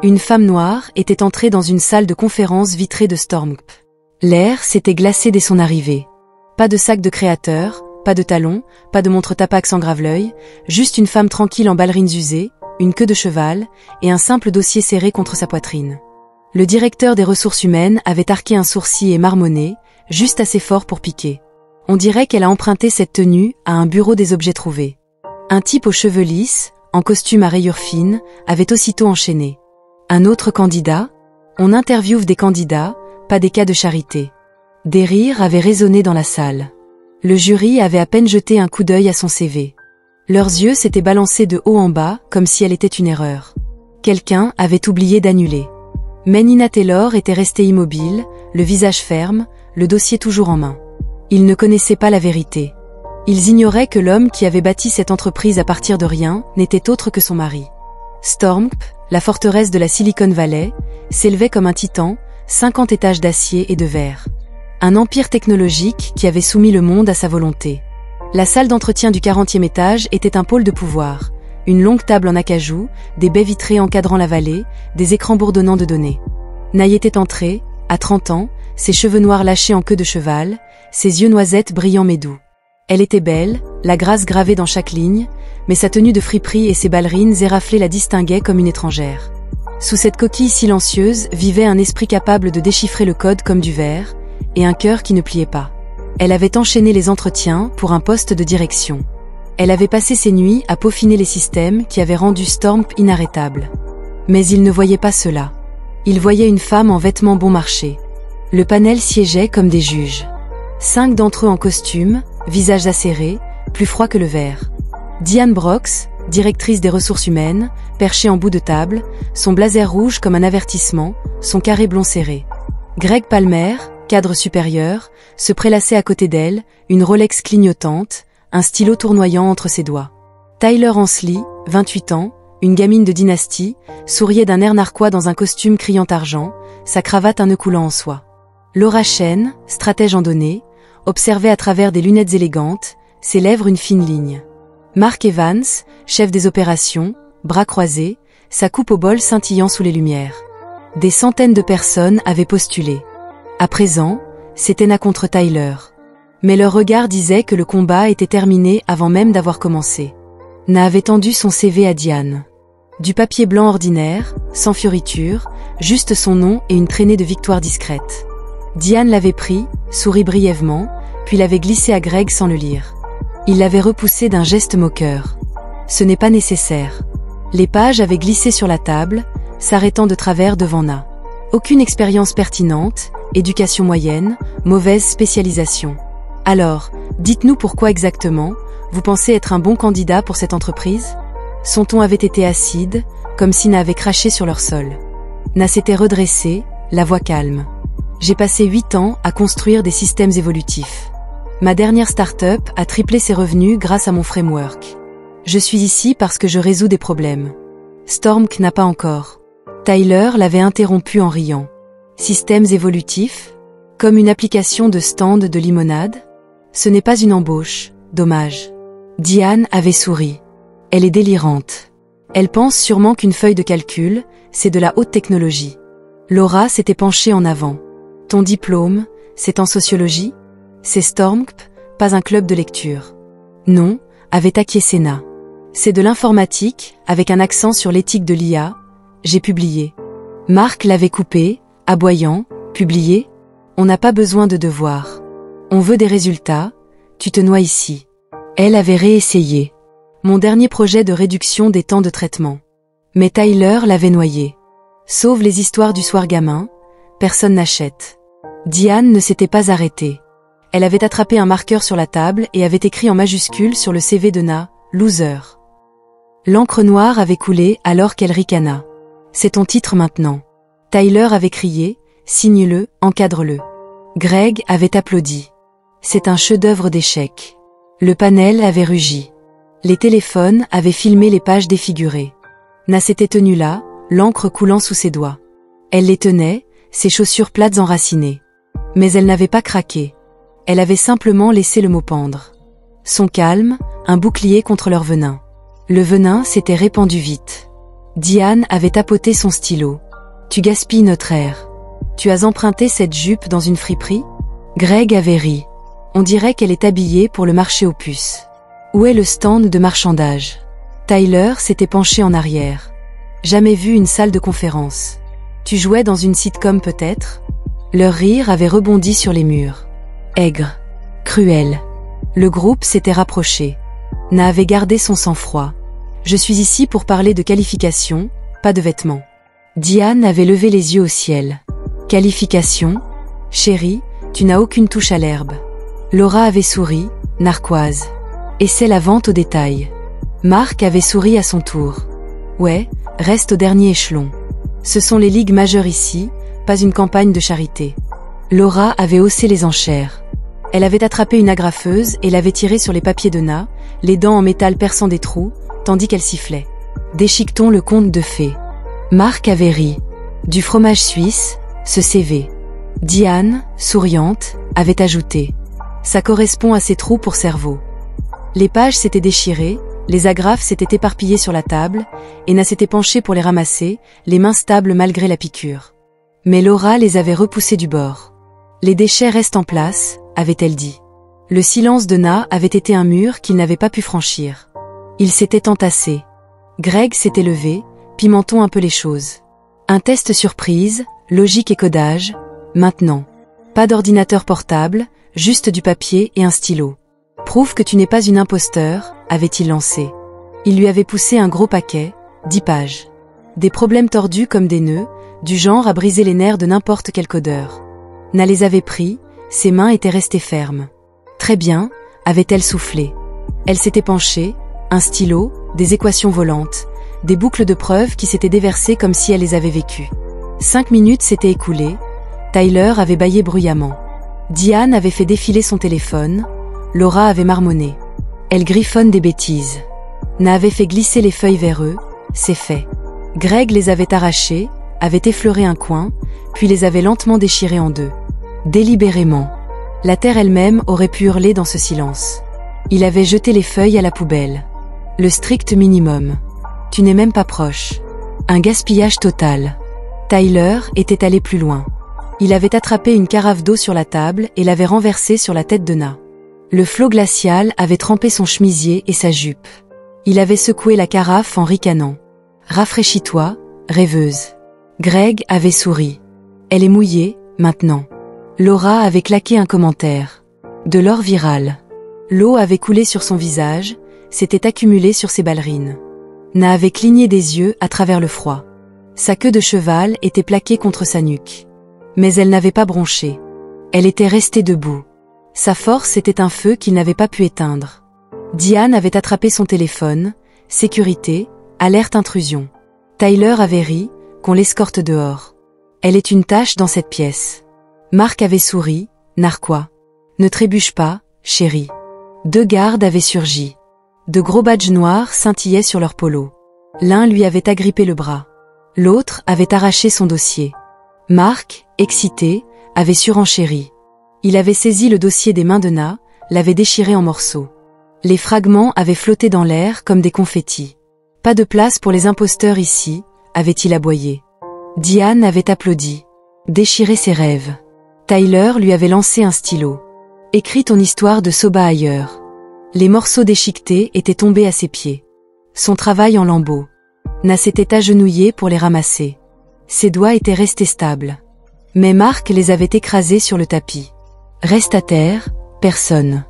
Une femme noire était entrée dans une salle de conférence vitrée de Stormp. L'air s'était glacé dès son arrivée. Pas de sac de créateur, pas de talons, pas de montre Tapax en grave-l'œil, juste une femme tranquille en ballerines usées, une queue de cheval, et un simple dossier serré contre sa poitrine. Le directeur des ressources humaines avait arqué un sourcil et marmonné, juste assez fort pour piquer. On dirait qu'elle a emprunté cette tenue à un bureau des objets trouvés. Un type aux cheveux lisses, en costume à rayures fines, avait aussitôt enchaîné. Un autre candidat? On interviewe des candidats, pas des cas de charité. Des rires avaient résonné dans la salle. Le jury avait à peine jeté un coup d'œil à son CV. Leurs yeux s'étaient balancés de haut en bas, comme si elle était une erreur. Quelqu'un avait oublié d'annuler. Mais Nina Taylor était restée immobile, le visage ferme, le dossier toujours en main. Ils ne connaissaient pas la vérité. Ils ignoraient que l'homme qui avait bâti cette entreprise à partir de rien n'était autre que son mari. Stormp, la forteresse de la Silicon Valley, s'élevait comme un titan, 50 étages d'acier et de verre. Un empire technologique qui avait soumis le monde à sa volonté. La salle d'entretien du 40e étage était un pôle de pouvoir. Une longue table en acajou, des baies vitrées encadrant la vallée, des écrans bourdonnants de données. Naï était entrée, à 30 ans, ses cheveux noirs lâchés en queue de cheval, ses yeux noisettes brillants mais doux. Elle était belle, la grâce gravée dans chaque ligne, mais sa tenue de friperie et ses ballerines éraflées la distinguaient comme une étrangère. Sous cette coquille silencieuse vivait un esprit capable de déchiffrer le code comme du verre, et un cœur qui ne pliait pas. Elle avait enchaîné les entretiens pour un poste de direction. Elle avait passé ses nuits à peaufiner les systèmes qui avaient rendu Stormp inarrêtable. Mais il ne voyait pas cela. Il voyait une femme en vêtements bon marché. Le panel siégeait comme des juges. 5 d'entre eux en costume, visages acérés, plus froids que le verre. Diane Brox, directrice des ressources humaines, perchée en bout de table, son blazer rouge comme un avertissement, son carré blond serré. Greg Palmer, cadre supérieur, se prélassait à côté d'elle, une Rolex clignotante, un stylo tournoyant entre ses doigts. Tyler Ansley, 28 ans, une gamine de dynastie, souriait d'un air narquois dans un costume criant argent, sa cravate un nœud coulant en soie. Laura Chen, stratège en données, observait à travers des lunettes élégantes, ses lèvres une fine ligne. Mark Evans, chef des opérations, bras croisés, sa coupe au bol scintillant sous les lumières. Des centaines de personnes avaient postulé. À présent, c'était Na contre Tyler. Mais leur regard disait que le combat était terminé avant même d'avoir commencé. Na avait tendu son CV à Diane. Du papier blanc ordinaire, sans fioriture, juste son nom et une traînée de victoire discrète. Diane l'avait pris, sourit brièvement, puis l'avait glissé à Greg sans le lire. Il l'avait repoussé d'un geste moqueur. Ce n'est pas nécessaire. Les pages avaient glissé sur la table, s'arrêtant de travers devant Na. Aucune expérience pertinente, éducation moyenne, mauvaise spécialisation. Alors, dites-nous pourquoi exactement, vous pensez être un bon candidat pour cette entreprise? Son ton avait été acide, comme si Na avait craché sur leur sol. Na s'était redressée, la voix calme. J'ai passé 8 ans à construire des systèmes évolutifs. Ma dernière start-up a triplé ses revenus grâce à mon framework. Je suis ici parce que je résous des problèmes. Stormp n'a pas encore. Tyler l'avait interrompu en riant. Systèmes évolutifs? Comme une application de stand de limonade? Ce n'est pas une embauche, dommage. Diane avait souri. Elle est délirante. Elle pense sûrement qu'une feuille de calcul, c'est de la haute technologie. Laura s'était penchée en avant. Ton diplôme, c'est en sociologie? C'est Stormp, pas un club de lecture. Non, avait acquiescé Na. C'est de l'informatique, avec un accent sur l'éthique de l'IA. J'ai publié. Marc l'avait coupé, aboyant, publié? On n'a pas besoin de devoirs. On veut des résultats, tu te noies ici. Elle avait réessayé. Mon dernier projet de réduction des temps de traitement. Mais Tyler l'avait noyé. Sauve les histoires du soir gamin, personne n'achète. Diane ne s'était pas arrêtée. Elle avait attrapé un marqueur sur la table et avait écrit en majuscule sur le CV de Na, « Loser ». L'encre noire avait coulé alors qu'elle ricana. C'est ton titre maintenant. Tyler avait crié, signe-le, encadre-le. Greg avait applaudi. C'est un chef-d'œuvre d'échecs. Le panel avait rugi. Les téléphones avaient filmé les pages défigurées. Na s'était tenue là, l'encre coulant sous ses doigts. Elle les tenait, ses chaussures plates enracinées. Mais elle n'avait pas craqué. Elle avait simplement laissé le mot pendre. Son calme, un bouclier contre leur venin. Le venin s'était répandu vite. Diane avait tapoté son stylo. Tu gaspilles notre air. Tu as emprunté cette jupe dans une friperie? Greg avait ri. On dirait qu'elle est habillée pour le marché aux puces. Où est le stand de marchandage? Tyler s'était penché en arrière. Jamais vu une salle de conférence. Tu jouais dans une sitcom peut-être? Leur rire avait rebondi sur les murs. Aigre. Cruel. Le groupe s'était rapproché. Na avait gardé son sang-froid. Je suis ici pour parler de qualification, pas de vêtements. Diane avait levé les yeux au ciel. Qualification? Chérie, tu n'as aucune touche à l'herbe. Laura avait souri, narquoise. Et c'est la vente au détail. Marc avait souri à son tour. Ouais, reste au dernier échelon. Ce sont les ligues majeures ici, pas une campagne de charité. Laura avait haussé les enchères. Elle avait attrapé une agrafeuse et l'avait tirée sur les papiers de Na, les dents en métal perçant des trous, tandis qu'elle sifflait. Déchiquetons le conte de fées. Marc avait ri. Du fromage suisse, ce CV. Diane, souriante, avait ajouté. Ça correspond à ces trous pour cerveau. Les pages s'étaient déchirées, les agrafes s'étaient éparpillées sur la table, et Na s'était penchée pour les ramasser, les mains stables malgré la piqûre. Mais Laura les avait repoussées du bord. Les déchets restent en place, avait-elle dit. Le silence de Na avait été un mur qu'il n'avait pas pu franchir. Il s'était entassé. Greg s'était levé, pimentons un peu les choses. Un test surprise, logique et codage, maintenant. Pas d'ordinateur portable, juste du papier et un stylo. Prouve que tu n'es pas une imposteur, avait-il lancé. Il lui avait poussé un gros paquet, 10 pages. Des problèmes tordus comme des nœuds, du genre à briser les nerfs de n'importe quel codeur. Na les avait pris, ses mains étaient restées fermes. Très bien, avait-elle soufflé. Elle s'était penchée, un stylo, des équations volantes, des boucles de preuves qui s'étaient déversées comme si elle les avait vécues. 5 minutes s'étaient écoulées, Tyler avait bâillé bruyamment. Diane avait fait défiler son téléphone, Laura avait marmonné. Elle griffonne des bêtises. Na avait fait glisser les feuilles vers eux, c'est fait. Greg les avait arrachées, avait effleuré un coin, puis les avait lentement déchirées en deux. Délibérément. La terre elle-même aurait pu hurler dans ce silence. Il avait jeté les feuilles à la poubelle. Le strict minimum. Tu n'es même pas proche. Un gaspillage total. Tyler était allé plus loin. Il avait attrapé une carafe d'eau sur la table et l'avait renversée sur la tête de Na. Le flot glacial avait trempé son chemisier et sa jupe. Il avait secoué la carafe en ricanant. Rafraîchis-toi, rêveuse. Greg avait souri. Elle est mouillée, maintenant. Laura avait claqué un commentaire. De l'or viral. L'eau avait coulé sur son visage, s'était accumulée sur ses ballerines. Na avait cligné des yeux à travers le froid. Sa queue de cheval était plaquée contre sa nuque. Mais elle n'avait pas bronché. Elle était restée debout. Sa force était un feu qu'il n'avait pas pu éteindre. Diane avait attrapé son téléphone, sécurité, alerte intrusion. Tyler avait ri, qu'on l'escorte dehors. Elle est une tâche dans cette pièce. Marc avait souri, narquois. Ne trébuche pas, chérie. 2 gardes avaient surgi. De gros badges noirs scintillaient sur leur polo. L'un lui avait agrippé le bras. L'autre avait arraché son dossier. Marc, excité, avait surenchéri. Il avait saisi le dossier des mains de Na, l'avait déchiré en morceaux. Les fragments avaient flotté dans l'air comme des confettis. Pas de place pour les imposteurs ici, avait-il aboyé. Diane avait applaudi. Déchiré ses rêves. Tyler lui avait lancé un stylo. Écris ton histoire de Soba ailleurs. Les morceaux déchiquetés étaient tombés à ses pieds. Son travail en lambeaux. Na s'était agenouillé pour les ramasser. Ses doigts étaient restés stables. Mais Marc les avait écrasés sur le tapis. Reste à terre, personne.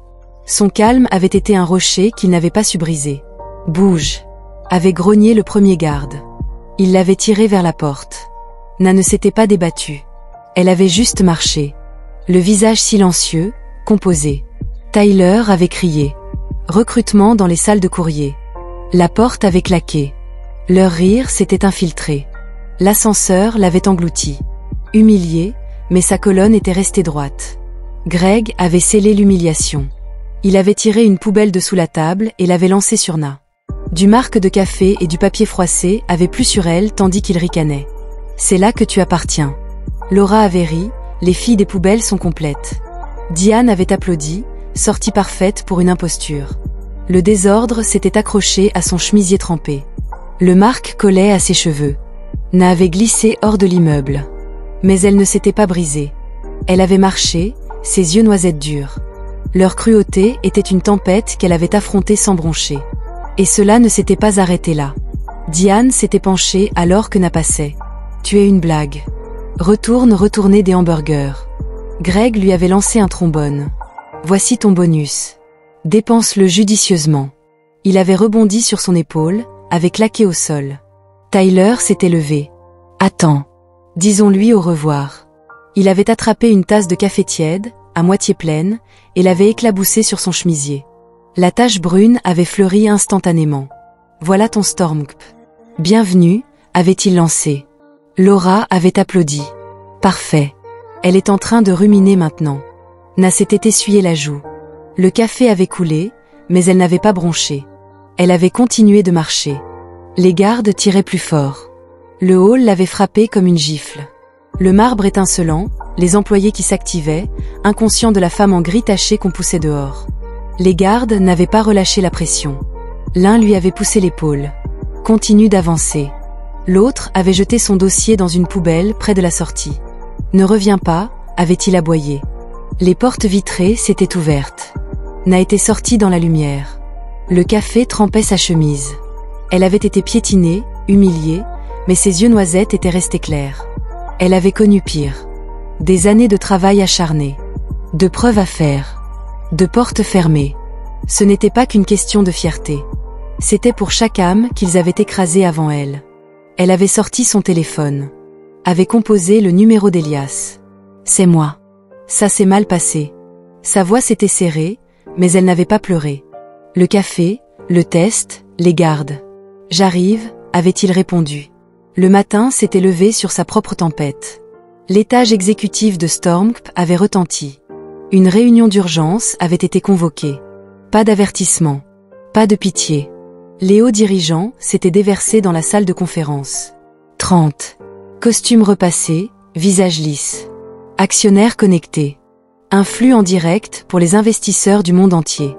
Son calme avait été un rocher qu'il n'avait pas su briser. Bouge, avait grogné le premier garde. Il l'avait tiré vers la porte. Na ne s'était pas débattue. Elle avait juste marché. Le visage silencieux, composé. Tyler avait crié. Recrutement dans les salles de courrier. La porte avait claqué. Leur rire s'était infiltré. L'ascenseur l'avait englouti. Humilié, mais sa colonne était restée droite. Greg avait scellé l'humiliation. Il avait tiré une poubelle de sous la table et l'avait lancée sur Na. Du marc de café et du papier froissé avaient plu sur elle tandis qu'il ricanait. C'est là que tu appartiens. Laura avait ri, les filles des poubelles sont complètes. Diane avait applaudi, sortie parfaite pour une imposture. Le désordre s'était accroché à son chemisier trempé. Le marque collait à ses cheveux. Na avait glissé hors de l'immeuble. Mais elle ne s'était pas brisée. Elle avait marché, ses yeux noisettes durs. Leur cruauté était une tempête qu'elle avait affrontée sans broncher. Et cela ne s'était pas arrêté là. Diane s'était penchée alors que Na passait. « Tu es une blague. Retournez des hamburgers. » Greg lui avait lancé un trombone. « Voici ton bonus. Dépense-le judicieusement. » Il avait rebondi sur son épaule, avait claqué au sol. Tyler s'était levé. « Attends. Disons-lui au revoir. » Il avait attrapé une tasse de café tiède, à moitié pleine, et l'avait éclaboussée sur son chemisier. La tache brune avait fleuri instantanément. « Voilà ton Stormp. Bienvenue, avait-il lancé. Laura avait applaudi. « Parfait. Elle est en train de ruminer maintenant. » Na s'était essuyé la joue. Le café avait coulé, mais elle n'avait pas bronché. Elle avait continué de marcher. Les gardes tiraient plus fort. Le hall l'avait frappé comme une gifle. Le marbre étincelant, les employés qui s'activaient, inconscients de la femme en gris taché qu'on poussait dehors. Les gardes n'avaient pas relâché la pression. L'un lui avait poussé l'épaule. « Continue d'avancer. » L'autre avait jeté son dossier dans une poubelle près de la sortie. « Ne reviens pas » avait-il aboyé. Les portes vitrées s'étaient ouvertes. Na était sortie dans la lumière. Le café trempait sa chemise. Elle avait été piétinée, humiliée, mais ses yeux noisettes étaient restés clairs. Elle avait connu pire. Des années de travail acharné. De preuves à faire. De portes fermées. Ce n'était pas qu'une question de fierté. C'était pour chaque âme qu'ils avaient écrasée avant elle. Elle avait sorti son téléphone. Avait composé le numéro d'Elias. « C'est moi. Ça s'est mal passé. » Sa voix s'était serrée, mais elle n'avait pas pleuré. Le café, le test, les gardes. « J'arrive » avait-il répondu. Le matin s'était levé sur sa propre tempête. L'étage exécutif de Stormp avait retenti. Une réunion d'urgence avait été convoquée. Pas d'avertissement. Pas de pitié. Les hauts dirigeants s'étaient déversés dans la salle de conférence. 30. Costumes repassés, visages lisses. Actionnaires connectés. Un flux en direct pour les investisseurs du monde entier.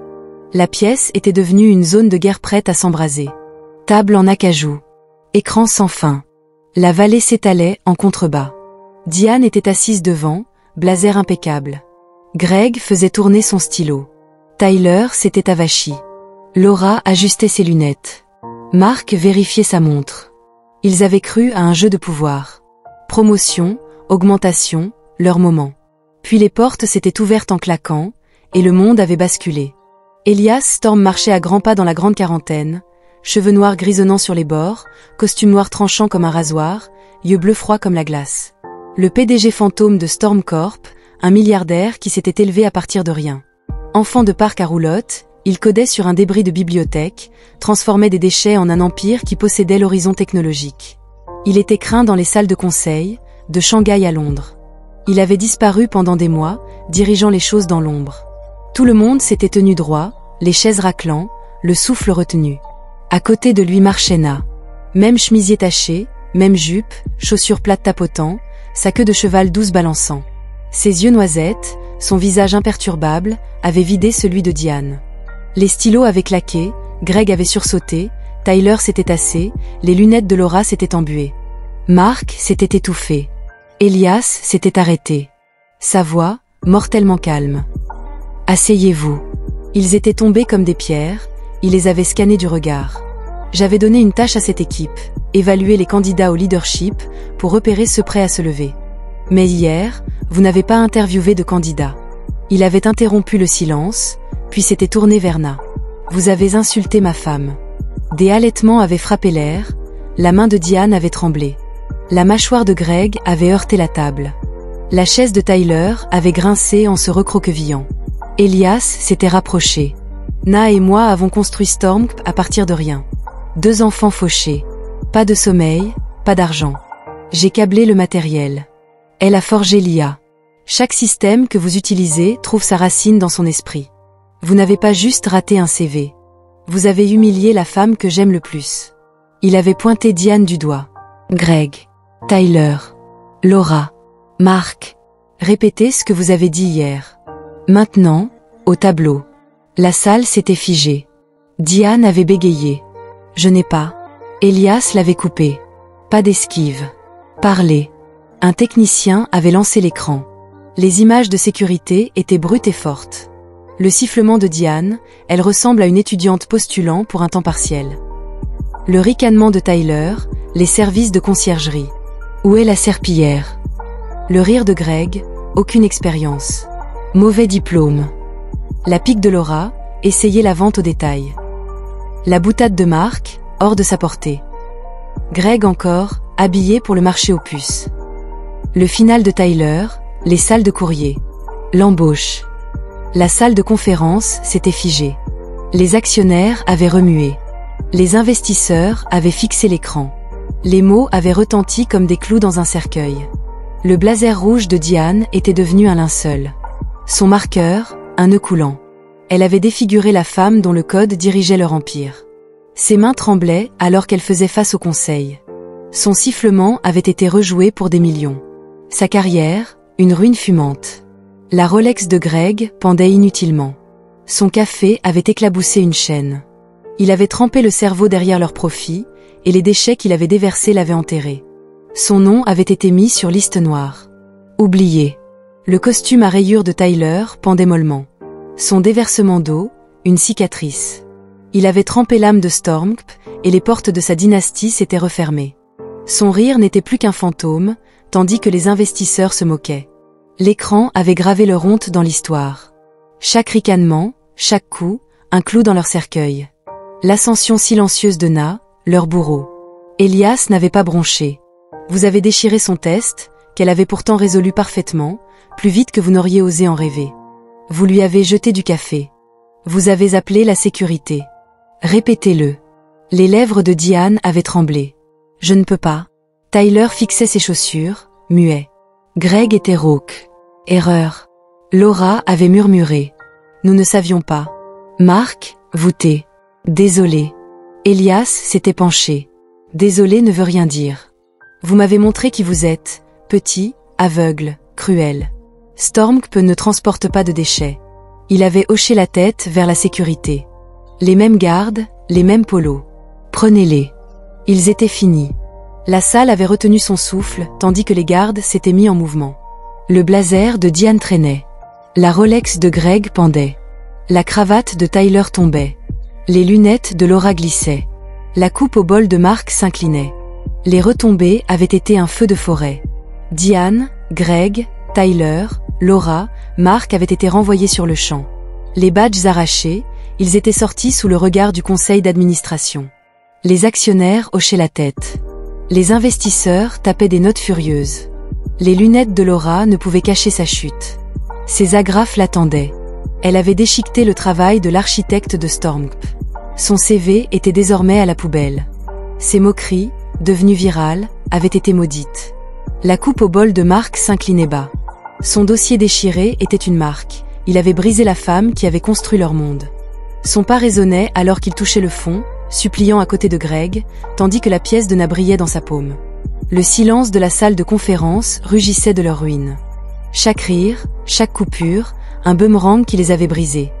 La pièce était devenue une zone de guerre prête à s'embraser. Table en acajou. Écran sans fin. La vallée s'étalait en contrebas. Diane était assise devant, blazer impeccable. Greg faisait tourner son stylo. Tyler s'était avachi. Laura ajustait ses lunettes. Mark vérifiait sa montre. Ils avaient cru à un jeu de pouvoir. Promotion, augmentation, leur moment. Puis les portes s'étaient ouvertes en claquant, et le monde avait basculé. Elias Storm marchait à grands pas dans la grande quarantaine, cheveux noirs grisonnants sur les bords, costume noir tranchant comme un rasoir, yeux bleus froids comme la glace. Le PDG fantôme de Storm Corp, un milliardaire qui s'était élevé à partir de rien. Enfant de parc à roulotte, il codait sur un débris de bibliothèque, transformait des déchets en un empire qui possédait l'horizon technologique. Il était craint dans les salles de conseil, de Shanghai à Londres. Il avait disparu pendant des mois, dirigeant les choses dans l'ombre. Tout le monde s'était tenu droit, les chaises raclant, le souffle retenu. À côté de lui marchait Na. Même chemisier taché, même jupe, chaussures plates tapotant, sa queue de cheval douce balançant. Ses yeux noisettes, son visage imperturbable, avaient vidé celui de Diane. Les stylos avaient claqué, Greg avait sursauté, Tyler s'était tassé, les lunettes de Laura s'étaient embuées. Mark s'était étouffé. Elias s'était arrêté. Sa voix, mortellement calme. « Asseyez-vous. » Ils étaient tombés comme des pierres, il les avait scannés du regard. J'avais donné une tâche à cette équipe, évaluer les candidats au leadership pour repérer ceux prêts à se lever. Mais hier, vous n'avez pas interviewé de candidat. Il avait interrompu le silence, puis s'était tourné vers Na. Vous avez insulté ma femme. Des halètements avaient frappé l'air, la main de Diane avait tremblé. La mâchoire de Greg avait heurté la table. La chaise de Tyler avait grincé en se recroquevillant. Elias s'était rapproché. Na et moi avons construit Stormp à partir de rien. 2 enfants fauchés. Pas de sommeil, pas d'argent. J'ai câblé le matériel. Elle a forgé l'IA. Chaque système que vous utilisez trouve sa racine dans son esprit. Vous n'avez pas juste raté un CV. Vous avez humilié la femme que j'aime le plus. Il avait pointé Diane du doigt. Greg, Tyler, Laura, Mark, répétez ce que vous avez dit hier. Maintenant, au tableau. La salle s'était figée. Diane avait bégayé. Je n'ai pas. Elias l'avait coupé. Pas d'esquive. Parler. Un technicien avait lancé l'écran. Les images de sécurité étaient brutes et fortes. Le sifflement de Diane, elle ressemble à une étudiante postulant pour un temps partiel. Le ricanement de Tyler, les services de conciergerie. Où est la serpillière? Le rire de Greg, aucune expérience. Mauvais diplôme. La pique de Laura, essayer la vente au détail. La boutade de Marc, hors de sa portée. Greg encore, habillé pour le marché aux puces. Le final de Tyler, les salles de courrier. L'embauche. La salle de conférence s'était figée. Les actionnaires avaient remué. Les investisseurs avaient fixé l'écran. Les mots avaient retenti comme des clous dans un cercueil. Le blazer rouge de Diane était devenu un linceul. Son marqueur, un nœud coulant. Elle avait défiguré la femme dont le code dirigeait leur empire. Ses mains tremblaient alors qu'elle faisait face au conseil. Son sifflement avait été rejoué pour des millions. Sa carrière, une ruine fumante. La Rolex de Greg pendait inutilement. Son café avait éclaboussé une chaîne. Il avait trempé le cerveau derrière leur profit, et les déchets qu'il avait déversés l'avaient enterré. Son nom avait été mis sur liste noire. Oublié. Le costume à rayures de Tyler pendait mollement. Son déversement d'eau, une cicatrice. Il avait trempé l'âme de Stormp, et les portes de sa dynastie s'étaient refermées. Son rire n'était plus qu'un fantôme, tandis que les investisseurs se moquaient. L'écran avait gravé leur honte dans l'histoire. Chaque ricanement, chaque coup, un clou dans leur cercueil. L'ascension silencieuse de Na, leur bourreau. Elias n'avait pas bronché. Vous avez déchiré son test, qu'elle avait pourtant résolu parfaitement, plus vite que vous n'auriez osé en rêver. Vous lui avez jeté du café. Vous avez appelé la sécurité. Répétez-le. Les lèvres de Diane avaient tremblé. Je ne peux pas. Tyler fixait ses chaussures, muet. Greg était rauque. Erreur. Laura avait murmuré. Nous ne savions pas. Marc, voûté. Désolé. Elias s'était penché. Désolé ne veut rien dire. Vous m'avez montré qui vous êtes, petit, aveugle, cruel. Stormp ne transporte pas de déchets. Il avait hoché la tête vers la sécurité. Les mêmes gardes, les mêmes polos. Prenez-les. Ils étaient finis. La salle avait retenu son souffle, tandis que les gardes s'étaient mis en mouvement. Le blazer de Diane traînait. La Rolex de Greg pendait. La cravate de Tyler tombait. Les lunettes de Laura glissaient. La coupe au bol de Marc s'inclinait. Les retombées avaient été un feu de forêt. Diane, Greg, Tyler, Laura, Marc avaient été renvoyés sur le champ. Les badges arrachés, ils étaient sortis sous le regard du conseil d'administration. Les actionnaires hochaient la tête. Les investisseurs tapaient des notes furieuses. Les lunettes de Laura ne pouvaient cacher sa chute. Ses agrafes l'attendaient. Elle avait déchiqueté le travail de l'architecte de Stormp. Son CV était désormais à la poubelle. Ses moqueries, devenues virales, avaient été maudites. La coupe au bol de Marc s'inclinait bas. Son dossier déchiré était une marque. Il avait brisé la femme qui avait construit leur monde. Son pas résonnait alors qu'il touchait le fond, suppliant à côté de Greg, tandis que la pièce de Na brillait dans sa paume. Le silence de la salle de conférence rugissait de leur ruine. Chaque rire, chaque coupure, un boomerang qui les avait brisés.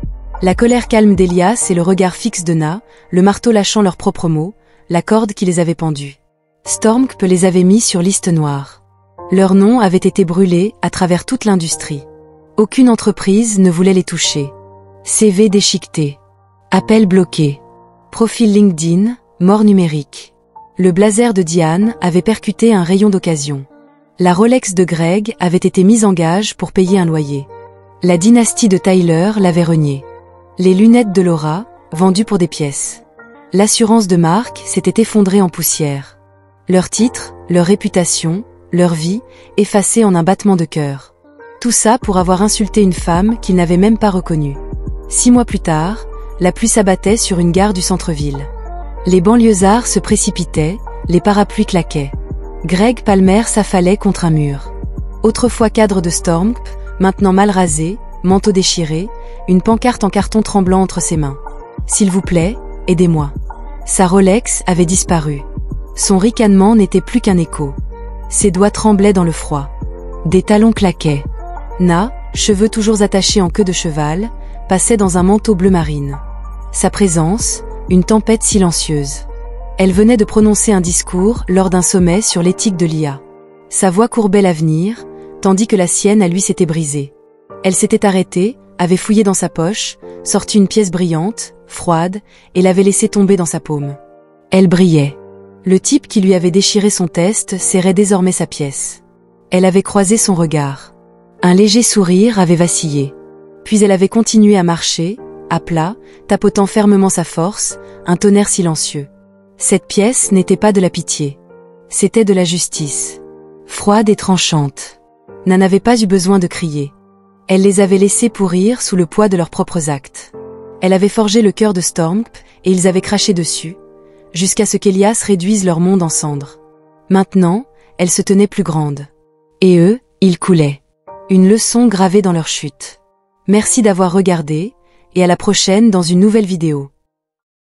La colère calme d'Elias et le regard fixe de Na, le marteau lâchant leurs propres mots, la corde qui les avait pendus. Stormp les avait mis sur liste noire. Leurs noms avaient été brûlés à travers toute l'industrie. Aucune entreprise ne voulait les toucher. CV déchiqueté. Appel bloqué. Profil LinkedIn, mort numérique. Le blazer de Diane avait percuté un rayon d'occasion. La Rolex de Greg avait été mise en gage pour payer un loyer. La dynastie de Tyler l'avait renié. Les lunettes de Laura, vendues pour des pièces. L'assurance de Marc s'était effondrée en poussière. Leur titre, leur réputation, leur vie, effacées en un battement de cœur. Tout ça pour avoir insulté une femme qu'ils n'avaient même pas reconnue. 6 mois plus tard, la pluie s'abattait sur une gare du centre-ville. Les banlieusards se précipitaient, les parapluies claquaient. Greg Palmer s'affalait contre un mur. Autrefois cadre de Stormp, maintenant mal rasé, manteau déchiré, une pancarte en carton tremblant entre ses mains. « S'il vous plaît, aidez-moi ». Sa Rolex avait disparu. Son ricanement n'était plus qu'un écho. Ses doigts tremblaient dans le froid. Des talons claquaient. Na, cheveux toujours attachés en queue de cheval, passait dans un manteau bleu marine. Sa présence, une tempête silencieuse. Elle venait de prononcer un discours lors d'un sommet sur l'éthique de l'IA. Sa voix courbait l'avenir, tandis que la sienne à lui s'était brisée. Elle s'était arrêtée, avait fouillé dans sa poche, sorti une pièce brillante, froide, et l'avait laissée tomber dans sa paume. Elle brillait. Le type qui lui avait déchiré son test serrait désormais sa pièce. Elle avait croisé son regard. Un léger sourire avait vacillé. Puis elle avait continué à marcher, à plat, tapotant fermement sa force, un tonnerre silencieux. Cette pièce n'était pas de la pitié. C'était de la justice. Froide et tranchante. N'en avait pas eu besoin de crier. Elle les avait laissés pourrir sous le poids de leurs propres actes. Elle avait forgé le cœur de Stormp, et ils avaient craché dessus, jusqu'à ce qu'Elias réduise leur monde en cendres. Maintenant, elle se tenait plus grande. Et eux, ils coulaient. Une leçon gravée dans leur chute. Merci d'avoir regardé, et à la prochaine dans une nouvelle vidéo.